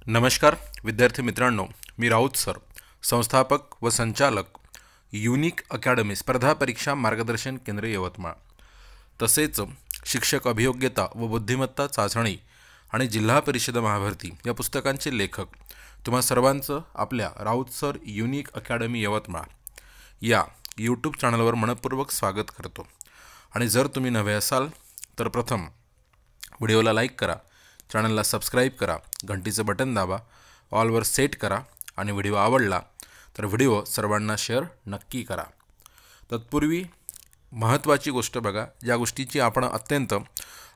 नमस्कार विद्यार्थी मित्रांनो, मी राऊत सर, संस्थापक व संचालक युनिक अकॅडमी स्पर्धा परीक्षा मार्गदर्शन केंद्र यवतमाळ, तसेच शिक्षक अभियोग्यता व बुद्धिमत्ता चाचणी आणि जिल्हा परिषद महाभरती या पुस्तकांचे लेखक तुम्हा सर्वांचं आपल्या Raut sir unique academy Yavatmal या यूट्यूब चॅनलवर मनपूर्वक स्वागत करतो। आणि जर तुम्ही नवे असाल तर प्रथम व्हिडिओला लाईक करा, चॅनलला सबस्क्राईब करा, घंटीचं बटन दाबा, ऑलवर सेट करा आणि व्हिडिओ आवडला तर व्हिडिओ सर्वांना शेअर नक्की करा। तत्पूर्वी महत्त्वाची गोष्ट बघा, ज्या गोष्टीची आपण अत्यंत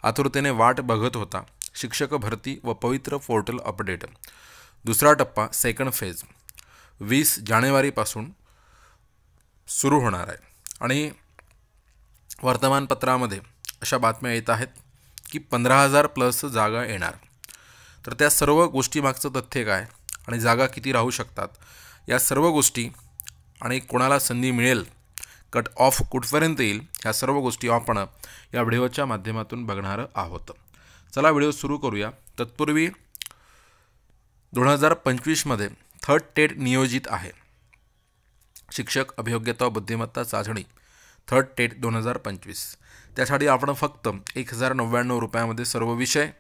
आतुरतेने वाट बघत होता, शिक्षक भरती व पवित्र पोर्टल अपडेट दुसरा टप्पा सेकंड फेज 20 जानेवारीपासून सुरू होणार आहे। आणि वर्तमानपत्रामध्ये अशा बातम्या येत आहेत की 15,000 प्लस जागा येणार। तर त्या सर्व गोष्टी मागचं तथ्य काय आणि जागा किती राहू शकतात, या सर्व गोष्टी आणि कोणाला संधी मिळेल, कट ऑफ कुठपर्यंत येईल, ह्या सर्व गोष्टी आपण या व्हिडिओच्या माध्यमातून बघणार आहोत। चला व्हिडिओ सुरू करूया। तत्पूर्वी 2025 मध्ये थर्ड टेट नियोजित आहे। शिक्षक अभियोग्यता व बुद्धिमत्ता चाचणी थर्ड टेट 2025, त्यासाठी आपण फक्त 1099 रुपयामध्ये सर्व विषय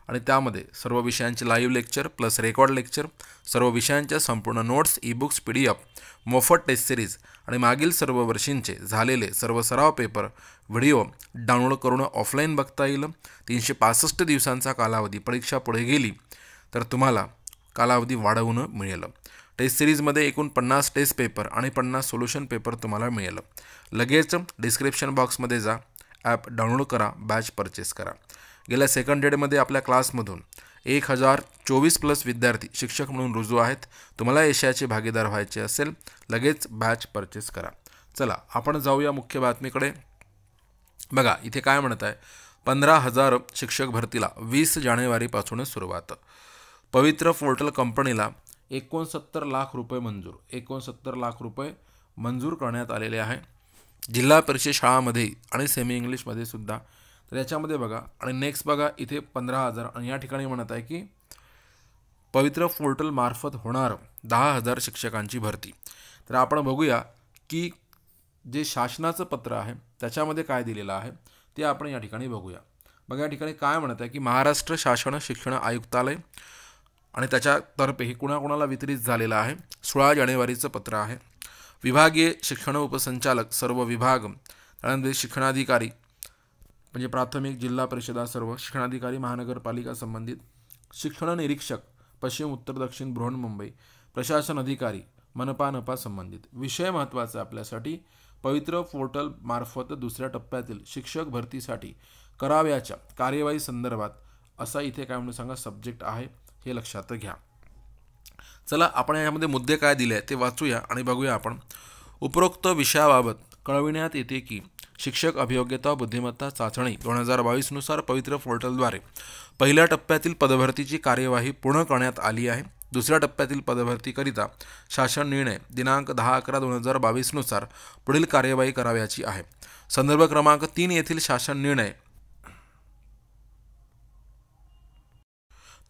आणि त्यामध्ये सर्व विषयांचे live lecture plus record lecture, सर्व विषयांच्या संपूर्ण नोट्स, ई-बुक्स, PDF, मोफत टेस्ट सिरीज आणि मागील सर्व वर्षींचे झालेले सर्व सराव पेपर व्हिडिओ डाउनलोड करून ऑफलाईन बघता येईल। 365 दिवसांचा कालावधी, परीक्षा पुढे गेली तर तुम्हाला कालावधी वाढवून मिळेल। टेस्ट सिरीजमध्ये एकूण 50 टेस्ट पेपर आणि 50 सोल्युशन पेपर तुम्हाला मिळेल। लगेच डिस्क्रिप्शन बॉक्समध्ये जा, ॲप डाउनलोड करा, बॅच परचेस करा। गेल्या सेकंड डेडमध्ये आपल्या क्लासमधून 1024 प्लस विद्यार्थी शिक्षक म्हणून रुजू आहेत। तुम्हाला यशाचे भागीदार व्हायचे असेल, लगेच बॅच परचेस करा। चला आपण जाऊया मुख्य बातमीकडे। बघा इथे काय म्हणत आहे, 15,000 शिक्षक भरतीला 20 जानेवारीपासून सुरुवात। पवित्र पोर्टल कंपनीला 69 लाख रुपये मंजूर, 69 लाख रुपये मंजूर करण्यात आलेले आहे जिल्हा परिषद शाळांमध्ये आणि सेमी इंग्लिशमध्ये सुद्धा। तर याच्यामध्ये बघा आणि नेक्स्ट बघा, इथे 15,000 आणि या ठिकाणी म्हणत आहे की पवित्र पोर्टल मार्फत होणार 10,000 शिक्षकांची भरती। तर आपण बघूया की जे शासनाचं पत्र आहे त्याच्यामध्ये काय दिलेलं आहे ते आपण या ठिकाणी बघूया। बघा या ठिकाणी काय म्हणत आहे की महाराष्ट्र शासन शिक्षण आयुक्तालय आणि त्याच्यातर्फे हे कुणाकुणाला वितरित झालेलं आहे। 16 जानेवारीचं पत्र आहे। विभागीय शिक्षण उपसंचालक सर्व विभाग, त्यानंतर शिक्षणाधिकारी म्हणजे प्राथमिक, जिल्हा परिषदा सर्व शिक्षणाधिकारी, महानगरपालिका संबंधित, शिक्षण निरीक्षक पश्चिम उत्तर दक्षिण बृहन्मुंबई, प्रशासन अधिकारी मनपा नपा संबंधित। विषय महत्त्वाचा आपल्यासाठी, पवित्र पोर्टल मार्फत दुसऱ्या टप्प्यातील शिक्षक भरतीसाठी करावयाच्या कार्यवाही संदर्भात असा इथे काय म्हणून सांगा सब्जेक्ट आहे, हे लक्षात घ्या। चला आपण यामध्ये मुद्दे काय दिले आहेत ते वाचूया आणि बघूया आपण। उपरोक्त विषयाबाबत कळविण्यात येते की शिक्षक अभियोग्यता बुद्धिमत्ता चाचणी 2022 नुसार पवित्र पोर्टलद्वारे पहिल्या टप्प्यातील पदभरतीची कार्यवाही पूर्ण करण्यात आली आहे। दुसऱ्या टप्प्यातील पदभरतीकरिता शासन निर्णय दिनांक 10/11/2022 नुसार पुढील कार्यवाही करावयाची आहे। संदर्भ क्रमांक 3 येथील शासन निर्णय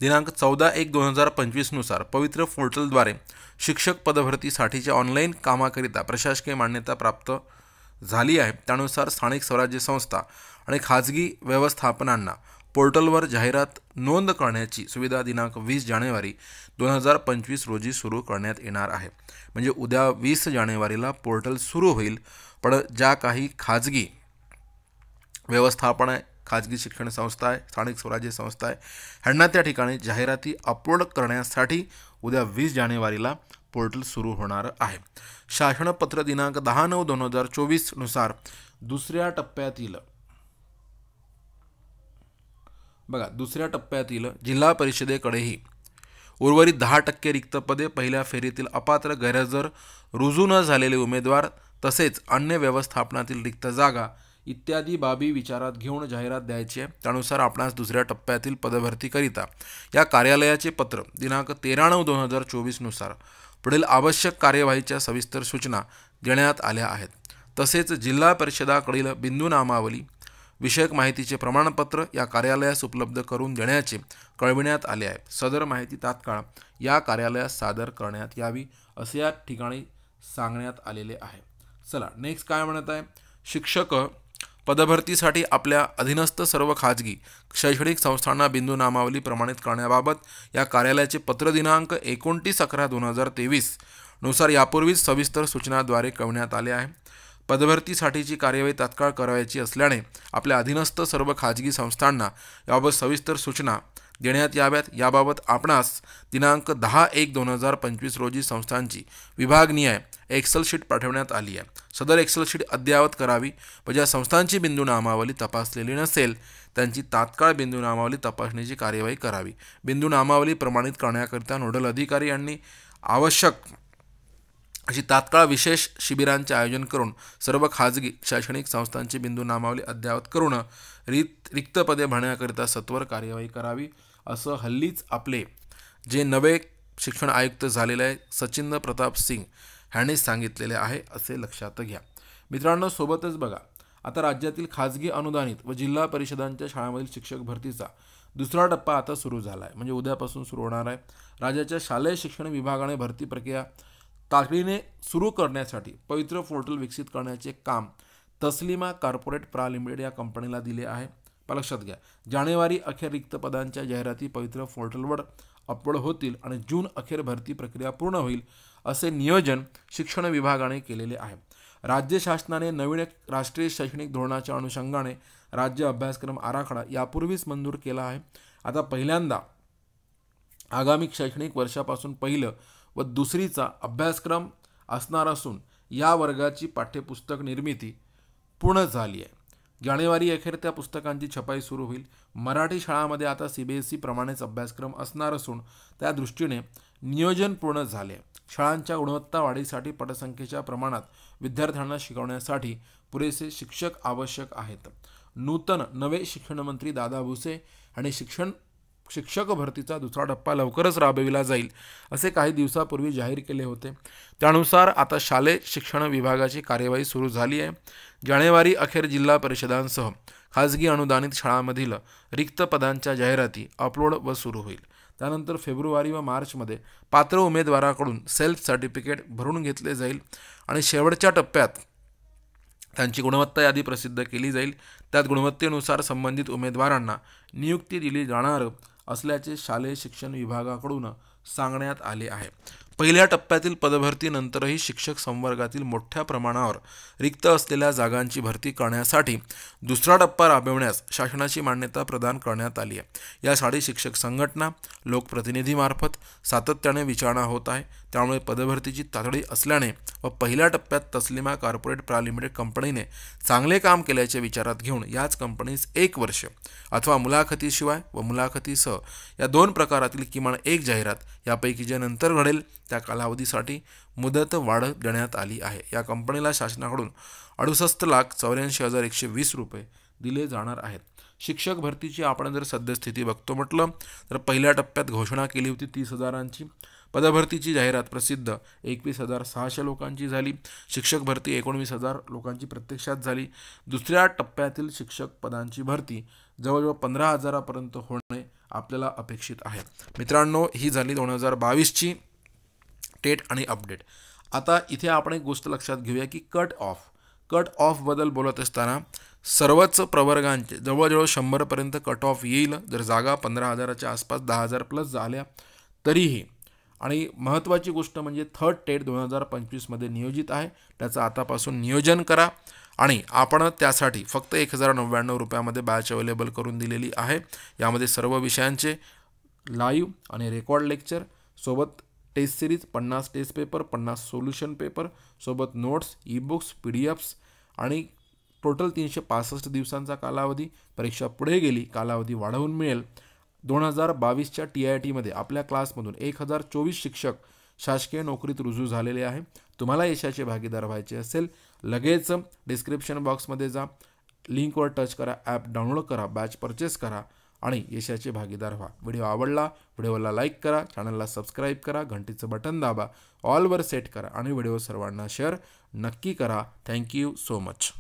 दिनांक 14/1/2025 नुसार पवित्र पोर्टलद्वारे शिक्षक पदभरतीसाठीच्या ऑनलाईन कामाकरिता प्रशासकीय मान्यता प्राप्त झाली आहे। त्यानुसार स्थानिक स्वराज्य संस्था आणि खाजगी व्यवस्थापनांना पोर्टलवर जाहिरात नोंद करण्याची सुविधा दिनांक 20 जानेवारी 2025 रोजी सुरू करण्यात येणार आहे। म्हणजे उद्या 20 जानेवारीला पोर्टल सुरू होईल, पण ज्या काही खाजगी व्यवस्थापन आहे, खाजगी शिक्षण संस्था आहे, स्थानिक स्वराज्य संस्था आहे, ह्यांना त्या ठिकाणी जाहिराती अपलोड करण्यासाठी उद्या 20 जानेवारीला पोर्टल सुरू होणार आहे। शासनपत्र दिनांक 10/9/2024 नुसार दुसऱ्या टप्प्यातील जिल्हा परिषदेकडेही उर्वरित 10% रिक्त पदे, पहिल्या फेरीतील अपात्र गैरहजर रुजू न झालेले उमेदवार तसेच अन्य व्यवस्थापनातील रिक्त जागा इत्यादी बाबी विचारात घेऊन जाहिरात द्यायची आहे। त्यानुसार आपणास दुसऱ्या टप्प्यातील पदभरतीकरिता या कार्यालयाचे पत्र दिनांक 13/9/2024 नुसार पुढील आवश्यक कार्यवाहीच्या सविस्तर सूचना देण्यात आल्या आहेत। तसेच जिल्हा परिषदाकडील बिंदू नामावली विषयक माहितीचे प्रमाणपत्र या कार्यालयास उपलब्ध करून देण्याचे कळविण्यात आले आहे. सदर माहिती तात्काळ या कार्यालयात सादर करण्यात यावी असे या ठिकाणी सांगण्यात आलेले आहे. चला नेक्स्ट काय म्हणत आहे, शिक्षक पदभरतीसाठी आपल्या अधीनस्थ सर्व खाजगी शैक्षणिक संस्थांना बिंदू नामावली प्रमाणित करण्याबाबत या कार्यालयाचे पत्र दिनांक 29/11/2023 नुसार यापूर्वीच सविस्तर सूचनाद्वारे कळविण्यात आले आहे. पदभरतीसाठीची कार्यवाही तात्काळ करावयाची असल्याने आपल्या अधीनस्थ सर्व खाजगी संस्थांना याबाबत सविस्तर सूचना देण्यात याव्यात. याबाबत आपणास दिनांक 10/1/2025 रोजी संस्थांची विभागनिहाय एक्सेल शीट पाठवण्यात आली आहे. सदर एक्सेल शीट अद्ययावत करावी व ज्या संस्थांची बिंदू नामावली तपासलेली नसेल त्यांची तात्काळ बिंदू नामावली तपासणीची कार्यवाही करावी. बिंदू नामावली प्रमाणित करण्याकरिता नोडल अधिकारी यांनी आवश्यक अशी तात्काळ विशेष शिबिरांचे आयोजन करून सर्व खाजगी शैक्षणिक संस्थांची बिंदू नामावली अद्ययावत करून रिक्त पदे भरण्याकरिता सत्वर कार्यवाही करावी असं हल्लीच आपले जे नवे शिक्षण आयुक्त झालेले आहे सचिंद्र प्रताप सिंग ह्यांनी सांगितलेले आहे असे लक्षात घ्या. मित्रांनो सोबतच बघा, आता राज्यातील खाजगी अनुदानित व जिल्हा परिषदांच्या शाळांमधील शिक्षक भरतीचा दुसरा टप्पा आता सुरू झाला आहे, म्हणजे उद्यापासून सुरू होणार आहे. राज्याच्या शालेय शिक्षण विभागाने भरती प्रक्रिया तातडीने सुरू करण्यासाठी पवित्र पोर्टल विकसित करण्याचे काम तस्लिमा कॉर्पोरेट प्रा लिमिटेड या कंपनीला दिले आहे. लक्षात घ्या, जानेवारी अखेर रिक्त पदांच्या जाहिराती पवित्र पोर्टलवर अपलोड होतील आणि जून अखेर भरती प्रक्रिया पूर्ण होईल असे नियोजन शिक्षण विभागाने केलेले आहे. राज्य शासनाने नवीन राष्ट्रीय शैक्षणिक धोरणाच्या अनुषंगाने राज्य अभ्यासक्रम आराखडा यापूर्वीच मंजूर केला आहे. आता पहिल्यांदा आगामी शैक्षणिक वर्षापासून पहिलं व दुसरीचा अभ्यासक्रम असणार असून या वर्गाची पाठ्यपुस्तक निर्मिती पूर्ण झाली आहे. जानेवारी अखेर त्या पुस्तकांची छपाई सुरू होईल. मराठी शाळांमध्ये आता CBSE प्रमाणेच अभ्यासक्रम असणार असून त्या दृष्टीने नियोजन पूर्ण झाले. शाळांच्या गुणवत्ता वाढीसाठी पटसंख्येच्या प्रमाणात विद्यार्थ्यांना शिकवण्यासाठी पुरेसे शिक्षक आवश्यक आहेत. नूतन नवे शिक्षण मंत्री दादा भुसे आणि शिक्षक भरतीचा दुसरा टप्पा लवकरच राबविला जाईल असे काही दिवसापूर्वी जाहीर केले होते. त्यानुसार आता शालेय शिक्षण विभागाची कार्यवाही सुरू झाली आहे. जानेवारी अखेर जिल्हा परिषदांसह खाजगी अनुदानित शाळांमधील रिक्त पदांच्या जाहिराती अपलोड व सुरू होईल. त्यानंतर फेब्रुवारी व मार्चमध्ये पात्र उमेदवाराकडून सेल्फ सर्टिफिकेट भरून घेतले जाईल आणि शेवटच्या टप्प्यात त्यांची गुणवत्ता यादी प्रसिद्ध केली जाईल. त्यात गुणवत्तेनुसार संबंधित उमेदवारांना नियुक्ती दिली जाणार असल्याचे शालेय शिक्षण विभागाकडून सांगण्यात आले आहे. पहिल्या टप्प्यातील पदभरतीनंतरही शिक्षक संवर्गातील मोठ्या प्रमाणावर रिक्त असलेल्या जागांची भरती करण्यासाठी दुसरा टप्पा राबविण्यास शासनाची मान्यता प्रदान करण्यात आली आहे. यासाठी शिक्षक संघटना लोकप्रतिनिधीमार्फत सातत्याने विचारणा होत आहे. त्यामुळे पदभरतीची तातडी असल्याने व पहिल्या टप्प्यात तस्लिमा कॉर्पोरेट प्रा लिमिटेड कंपनीने चांगले काम केल्याचे विचारात घेऊन याच कंपनीस 1 वर्ष अथवा मुलाखतीशिवाय व मुलाखतीसह या 2 प्रकारातील किमान 1 जाहिरात यापैकी जे नंतर घडेल त्या कालावधीसाठी मुदत वाढ देण्यात आली आहे. या कंपनीला शासनाकडून 68,84,120 रुपये दिले जाणार आहेत. शिक्षक भरतीची आपण जर सद्यस्थिती बघतो म्हटलं तर पहिल्या टप्प्यात घोषणा केली होती 30,000ची. पदभरतीची जाहिरात प्रसिद्ध 21,600 लोकांची झाली. शिक्षक भरती 19,000 लोकांची प्रत्यक्षात झाली. दुसऱ्या टप्प्यातील शिक्षक पदांची भरती जवळजवळ 15,000पर्यंत होणे आपल्याला अपेक्षित आहे. मित्रांनो, ही झाली 2022ची टेट आणि अपडेट. आता इथे आपण एक गोष्ट लक्षात घेऊया की कट ऑफ बद्दल बोलत असताना सर्वच प्रवर्गांचे जवळजवळ 100पर्यंत कट ऑफ येईल. जर जागा 15,000च्या आसपास 10,000 प्लस झाल्या तरीही. आणि महत्त्वाची गोष्ट म्हणजे थर्ड टेट 2025मध्ये नियोजित आहे. त्याचं आतापासून नियोजन करा आणि आपण त्यासाठी फक्त 1,099 रुपयामध्ये बॅच अवेलेबल करून दिलेली आहे. यामध्ये सर्व विषयांचे लाईव्ह आणि रेकॉर्ड लेक्चर सोबत test series 50 test paper 50 solution paper सोबत नोट्स ई-बुक्स PDFs आणि टोटल 365 दिवसांचा कालावधी. परीक्षा पुढे गेली कालावधी वाढवून मिळेल. 2022च्या TITमध्ये आपल्या क्लासमधून 1,024 शिक्षक शासकीय नोकरीत रुजू झालेले आहे. तुम्हाला यशाचे भागीदार व्हायचे असेल लगेच डिस्क्रिप्शन बॉक्समध्ये जा, लिंकवर टच करा, ॲप डाउनलोड करा, बॅच परचेस करा आणि यशाचे भागीदार व्हा. व्हिडिओ आवडला व्हिडिओला लाईक करा, चॅनलला सबस्क्राईब करा, घंटीचं बटन दाबा, ऑलवर सेट करा आणि व्हिडिओ सर्वांना शेअर नक्की करा. Thank you so much.